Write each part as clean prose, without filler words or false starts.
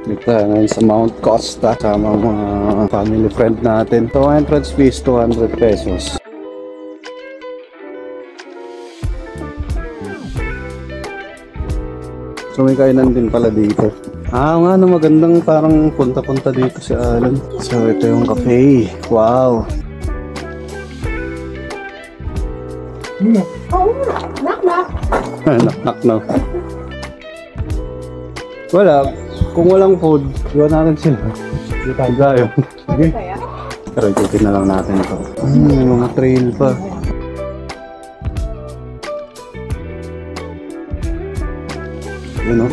Dito ngayon sa Mount Costa sama mga family friend natin. So entrance fees 200 pesos. So may kainan din pala dito. Nga no, magandang parang punta-punta dito si Alan. So ito yung cafe. Wow. Knock-knock. Knock-knock no. Wala. Kung walang food, iwan natin sila. Hindi tayo. Sige. Pero ikutin na lang natin ito. May mga trail pa. Yun o.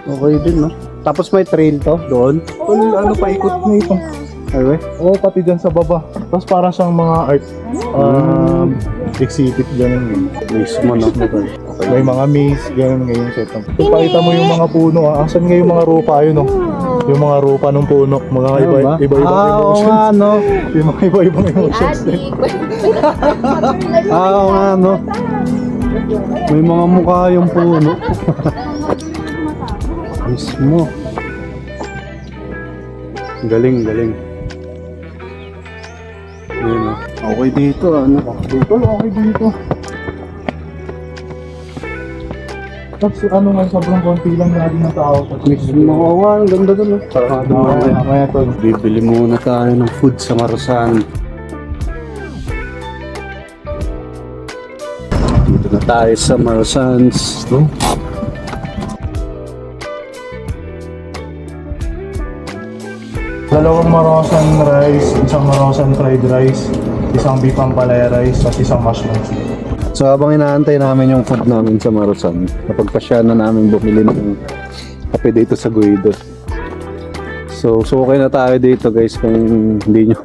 Okay din no. Tapos may trail to doon. Ano pa ikot na ito? Highway? Oo, pati dyan sa baba. Tapos para siyang mga art exhibit gano'n. Mismo no. May mga maze, gano'n ngayon setup. Kung pakita mo yung mga puno, asan nga yung mga rupa yun, no? Yung mga rupa ng puno, mga iba-ibang emotions. No? Yung mga iba-ibang emotions din. Nga no. May mga mukha yung puno. Mismo. Galing. Yun, no? Okay dito, ano? Okay dito. Tapos nga, sobrang konti lang lagi ng tao. Mismo, ang ganda doon, no? Mamaya to. Bibili muna tayo ng food sa Marusan. Dito na tayo sa Marusans, no? Dalawang Marosan rice, isang Marosan fried rice, isang beef ampalaya rice, at isang mushroom soup. So habang inaantay namin yung food namin sa Marusan, napagpasya na namin bumili ng kape dito sa Guidos. So okay na tayo dito guys kung hindi nyo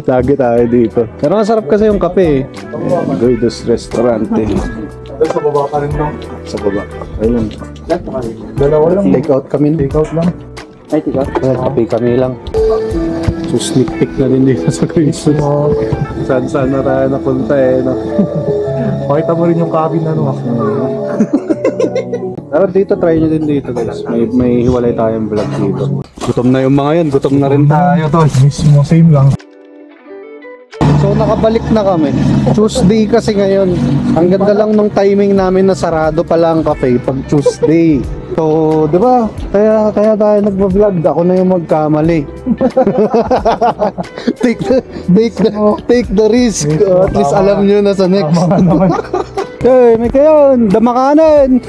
lagi tayo dito. Pero masarap kasi yung kape eh. Guidos Restaurant eh. Doon sa baba ka rin lang. Sa baba. Ayun. Dalawa lang. Take out kami. Take out lang. Ay, take out. Kape kami lang. So sneak peek na din dito sa Guidos. Saan na tayo napunta eh. No? Pakita mo rin yung cabin na no. Pero dito, try nyo din dito guys. May hiwalay tayong vlog dito. Gutom na yung mga yan. Gutom na rin tayo tol. Mismo, same lang. So nakabalik na kami. Tuesday kasi ngayon. Ang ganda lang nung timing namin na sarado pala ang cafe pag Tuesday. So, di ba? Kaya tayo nagba-vlog. Ako na yung magkamali. take the risk. At least alam nyo na sa next. Hey, may kayon. Damakanan.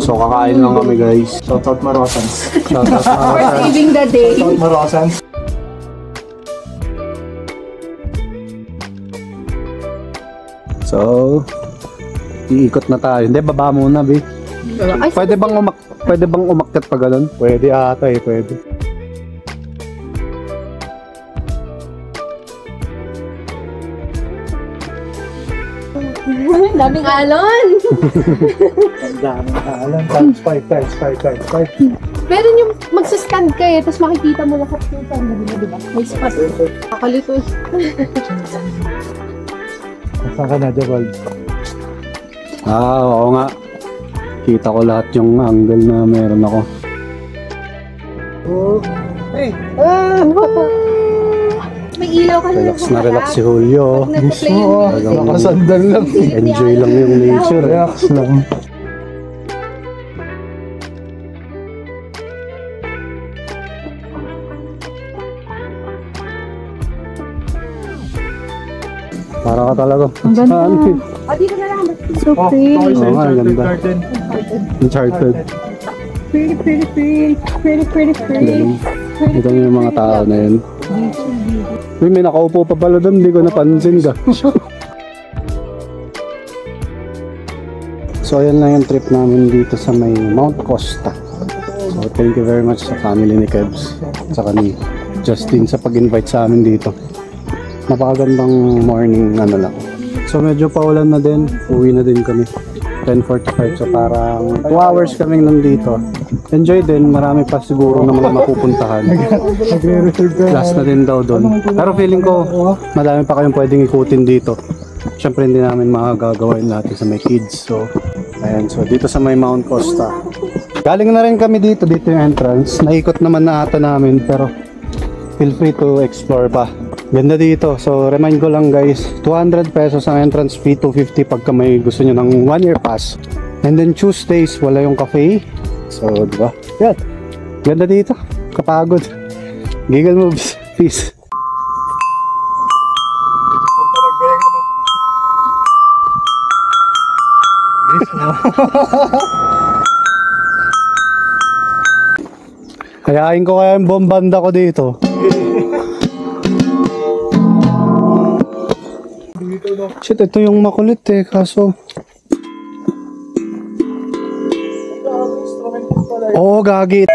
So kakain lang kami guys. Shoutout Marosans. Shoutout For saving the day. Shoutout Marosans. So, iikot na tayo. Hindi, baba muna, Bi. Ay, Pwede bang umakyat pa ganun? Pwede ata eh, pwede. daming alon. Ang daming alam. Times 5. Meron yung magsastand ka eh, tapos makikita mo lahat yung sandali mo, diba? May spot. Kakalito eh. Saan ka na, Jabal? Oo nga. Kita ko lahat yung angle na meron ako. May ilaw ka na. Relax si Julio. Mismo, nakasandal lang. Enjoy lang yung nature. Relax lang. Para ka talaga. Ang ganda. Dito na lang. So pretty. Oo nga, ganda. Uncharted. Pretty. Ito yung mga tao na yun. May nakaupo pa pala doon, hindi ko napansin ka. So ayan lang yung trip namin dito sa may Mount Costa. So thank you very much sa family ni Kebs at saka ni Justin sa pag-invite sa amin dito. Napakagandang morning lang. So medyo paulan na din, uwi na din kami. 10:45, so parang 2 hours kaming nandito. Enjoy din, marami pa siguro na mga mapupuntahan. Last na din daw doon. Pero feeling ko, madami pa kayong pwedeng ikutin dito. Siyempre hindi namin makagagawa lahat sa may kids. So, ayan. So dito sa may Mount Costa. Galing na rin kami dito yung entrance. Naikot naman na ata namin, pero feel free to explore pa. Ganda dito. So, remind ko lang guys, 200 pesos ang entrance fee, 250 pagka may gusto nyo ng 1 year pass. And then Tuesdays, wala yung cafe. So, diba? Yan. Ganda dito. Kapagod. Giggle moves. Peace. Hayain ko kaya yung bombanda ko dito. Shit, ito yung makulit eh, kaso... Oo, gagi.